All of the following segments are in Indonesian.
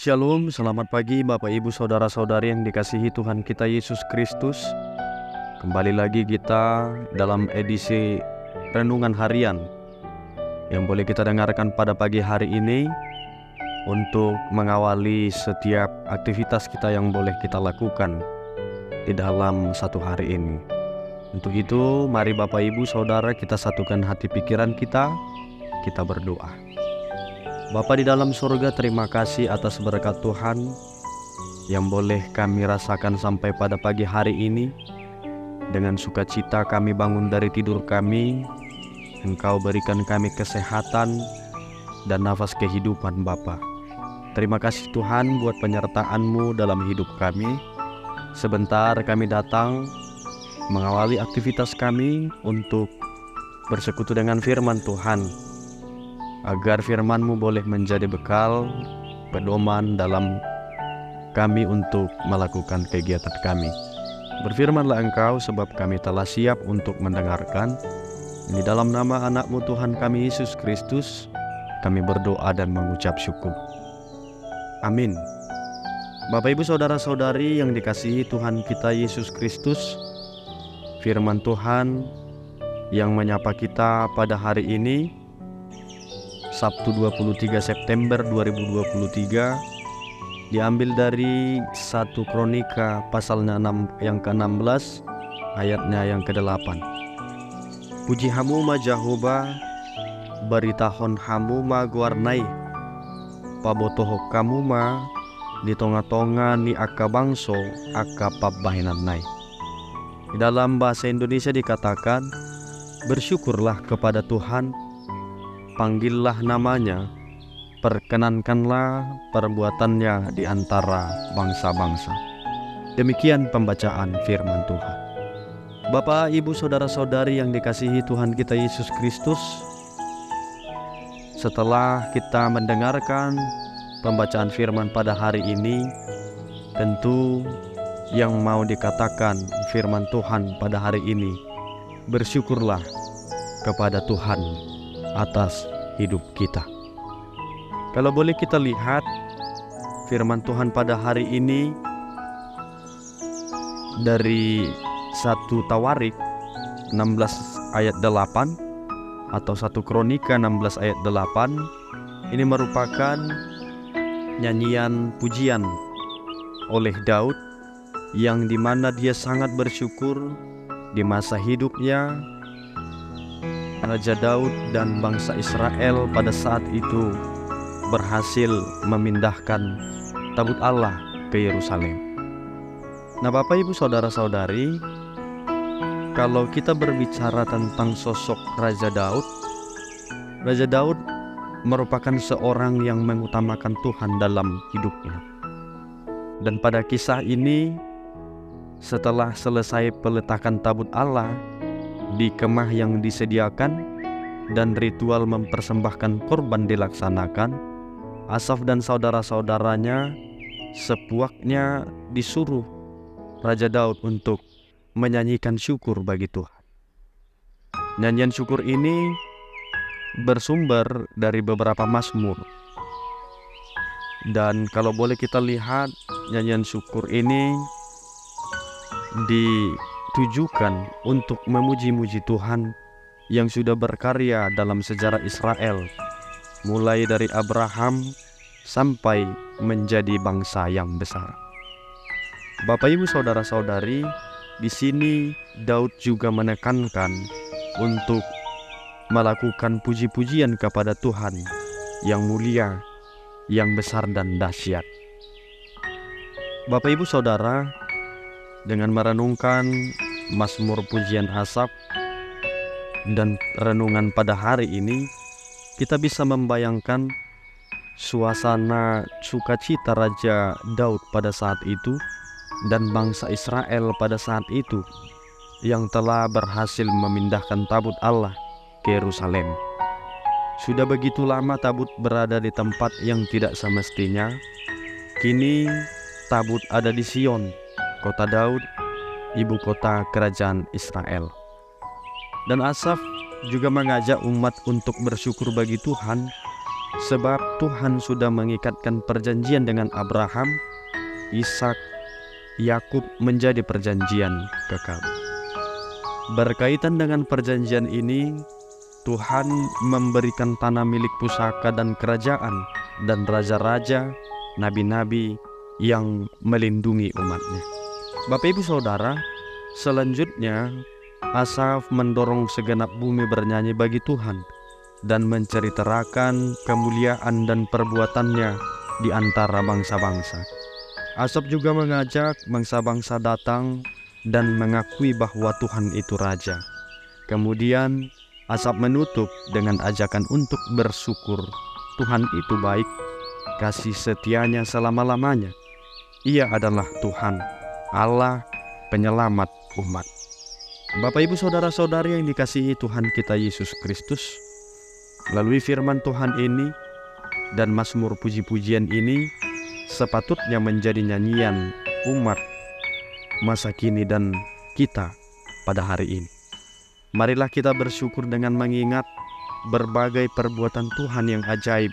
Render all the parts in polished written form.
Shalom, selamat pagi Bapak Ibu Saudara-saudari yang dikasihi Tuhan kita Yesus Kristus. Kembali lagi kita dalam edisi Renungan Harian yang boleh kita dengarkan pada pagi hari ini untuk mengawali setiap aktivitas kita yang boleh kita lakukan di dalam satu hari ini. Untuk itu, mari Bapak Ibu Saudara kita satukan hati pikiran kita berdoa. Bapa di dalam surga, terima kasih atas berkat Tuhan yang boleh kami rasakan sampai pada pagi hari ini. Dengan sukacita kami bangun dari tidur kami, Engkau berikan kami kesehatan dan nafas kehidupan Bapa. Terima kasih Tuhan buat penyertaan-Mu dalam hidup kami. Sebentar kami datang mengawali aktivitas kami untuk bersekutu dengan firman Tuhan, agar firman-Mu boleh menjadi bekal, pedoman dalam kami untuk melakukan kegiatan kami. Berfirmanlah Engkau sebab kami telah siap untuk mendengarkan. Di dalam nama anak-Mu Tuhan kami Yesus Kristus, kami berdoa dan mengucap syukur. Amin. Bapak Ibu Saudara-saudari yang dikasihi Tuhan kita Yesus Kristus, firman Tuhan yang menyapa kita pada hari ini, Sabtu 23 September 2023, diambil dari 1 Kronika pasalnya yang ke-16 ayatnya yang ke-8. Puji hamuma Jehovah, baritahon hamuma guarnai, pabotohok kamuma di tonga-tonga ni aka bangso aka pabahinanai. Di dalam bahasa Indonesia dikatakan, bersyukurlah kepada Tuhan, panggillah namanya, perkenankanlah perbuatannya di antara bangsa-bangsa. Demikian pembacaan firman Tuhan. Bapak, Ibu, Saudara-saudari yang dikasihi Tuhan kita Yesus Kristus, setelah kita mendengarkan pembacaan firman pada hari ini, tentu yang mau dikatakan firman Tuhan pada hari ini, bersyukurlah kepada Tuhan atas hidup kita. Kalau boleh kita lihat firman Tuhan pada hari ini dari 1 Tawarik 16 ayat 8 atau 1 Kronika 16 ayat 8. Ini merupakan nyanyian pujian oleh Daud yang dimana dia sangat bersyukur di masa hidupnya. Raja Daud dan bangsa Israel pada saat itu berhasil memindahkan tabut Allah ke Yerusalem. Nah, Bapak Ibu Saudara-saudari, kalau kita berbicara tentang sosok Raja Daud merupakan seorang yang mengutamakan Tuhan dalam hidupnya. Dan pada kisah ini, setelah selesai peletakan tabut Allah di kemah yang disediakan dan ritual mempersembahkan korban dilaksanakan, Asaf dan saudara-saudaranya sepuaknya disuruh Raja Daud untuk menyanyikan syukur bagi Tuhan. Nyanyian syukur ini bersumber dari beberapa mazmur. Dan kalau boleh kita lihat, nyanyian syukur ini ditujukan untuk memuji-muji Tuhan yang sudah berkarya dalam sejarah Israel, mulai dari Abraham sampai menjadi bangsa yang besar. Bapak Ibu Saudara-saudari, di sini Daud juga menekankan untuk melakukan puji-pujian kepada Tuhan yang mulia, yang besar dan dahsyat. Bapak Ibu Saudara, dengan merenungkan Mazmur pujian Asaf dan renungan pada hari ini, kita bisa membayangkan suasana sukacita Raja Daud pada saat itu dan bangsa Israel pada saat itu yang telah berhasil memindahkan tabut Allah ke Yerusalem. Sudah begitu lama tabut berada di tempat yang tidak semestinya. Kini tabut ada di Sion, kota Daud, ibu kota kerajaan Israel. Dan Asaf juga mengajak umat untuk bersyukur bagi Tuhan sebab Tuhan sudah mengikatkan perjanjian dengan Abraham, Ishak, Yakub menjadi perjanjian kekal. Berkaitan dengan perjanjian ini, Tuhan memberikan tanah milik pusaka dan kerajaan dan raja-raja, nabi-nabi yang melindungi umatnya. Bapak Ibu Saudara, selanjutnya Asaf mendorong segenap bumi bernyanyi bagi Tuhan dan menceritakan kemuliaan dan perbuatannya di antara bangsa-bangsa. Asaf juga mengajak bangsa-bangsa datang dan mengakui bahwa Tuhan itu Raja. Kemudian Asaf menutup dengan ajakan untuk bersyukur. Tuhan itu baik, kasih setianya selama-lamanya. Ia adalah Tuhan, Allah, penyelamat umat. Bapak Ibu Saudara-saudari yang dikasihi Tuhan kita Yesus Kristus, melalui firman Tuhan ini dan mazmur puji-pujian ini sepatutnya menjadi nyanyian umat masa kini dan kita pada hari ini. Marilah kita bersyukur dengan mengingat berbagai perbuatan Tuhan yang ajaib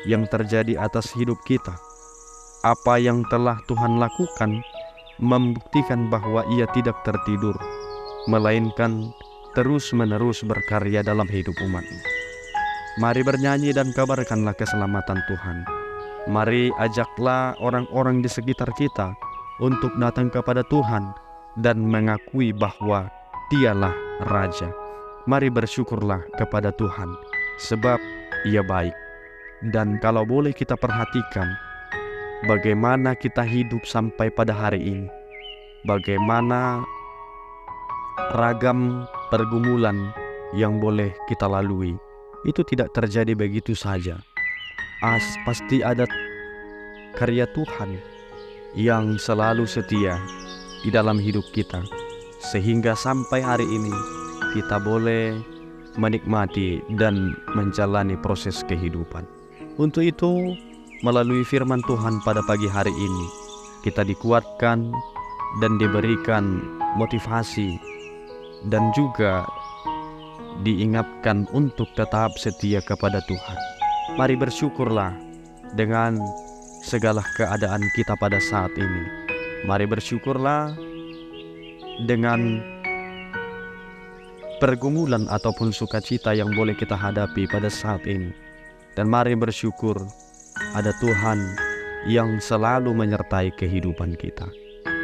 yang terjadi atas hidup kita. Apa yang telah Tuhan lakukan membuktikan bahwa Ia tidak tertidur, melainkan terus-menerus berkarya dalam hidup umat-Nya. Mari bernyanyi dan kabarkanlah keselamatan Tuhan. Mari ajaklah orang-orang di sekitar kita untuk datang kepada Tuhan dan mengakui bahwa Dialah Raja. Mari bersyukurlah kepada Tuhan, sebab Ia baik. Dan kalau boleh kita perhatikan bagaimana kita hidup sampai pada hari ini, bagaimana ragam pergumulan yang boleh kita lalui, itu tidak terjadi begitu saja. Pasti ada karya Tuhan yang selalu setia di dalam hidup kita, sehingga sampai hari ini kita boleh menikmati dan menjalani proses kehidupan. Untuk itu, melalui firman Tuhan pada pagi hari ini, kita dikuatkan dan diberikan motivasi dan juga diingatkan untuk tetap setia kepada Tuhan. Mari bersyukurlah dengan segala keadaan kita pada saat ini. Mari bersyukurlah dengan pergumulan ataupun sukacita yang boleh kita hadapi pada saat ini. Dan mari bersyukur ada Tuhan yang selalu menyertai kehidupan kita.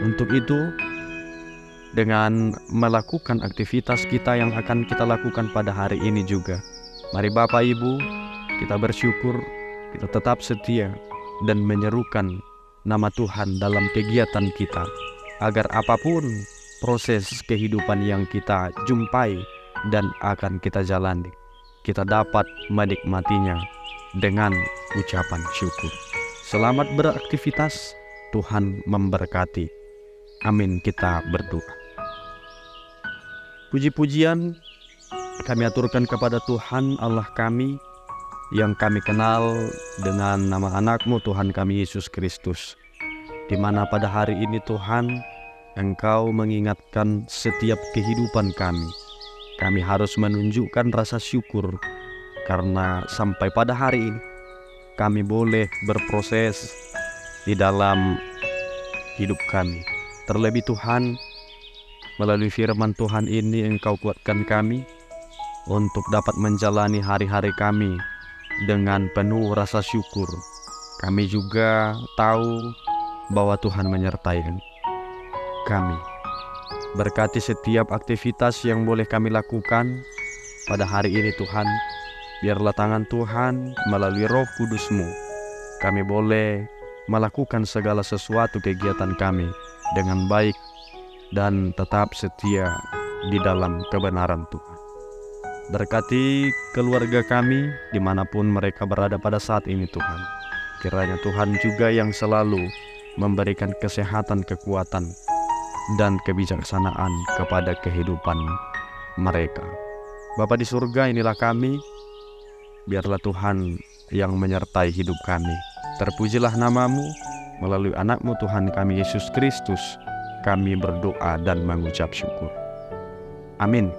Untuk itu, dengan melakukan aktivitas kita yang akan kita lakukan pada hari ini juga, mari Bapak Ibu, kita bersyukur, kita tetap setia dan menyerukan nama Tuhan dalam kegiatan kita, agar apapun proses kehidupan yang kita jumpai dan akan kita jalani, kita dapat menikmatinya dengan ucapan syukur. Selamat beraktivitas, Tuhan memberkati. Amin, kita berdoa. Puji-pujian kami aturkan kepada Tuhan Allah kami, yang kami kenal dengan nama anak-Mu Tuhan kami Yesus Kristus, di mana pada hari ini Tuhan, Engkau mengingatkan setiap kehidupan kami. Kami harus menunjukkan rasa syukur karena sampai pada hari ini kami boleh berproses di dalam hidup kami. Terlebih Tuhan, melalui firman Tuhan ini Engkau kuatkan kami untuk dapat menjalani hari-hari kami dengan penuh rasa syukur. Kami juga tahu bahwa Tuhan menyertai kami. Berkati setiap aktivitas yang boleh kami lakukan pada hari ini Tuhan. Biarlah tangan Tuhan melalui Roh Kudus-Mu, kami boleh melakukan segala sesuatu kegiatan kami dengan baik dan tetap setia di dalam kebenaran Tuhan. Berkati keluarga kami dimanapun mereka berada pada saat ini Tuhan. Kiranya Tuhan juga yang selalu memberikan kesehatan, kekuatan, dan kebijaksanaan kepada kehidupan mereka. Bapa di surga, inilah kami. Biarlah Tuhan yang menyertai hidup kami. Terpujilah nama-Mu, melalui anak-Mu Tuhan kami Yesus Kristus, kami berdoa dan mengucap syukur. Amin.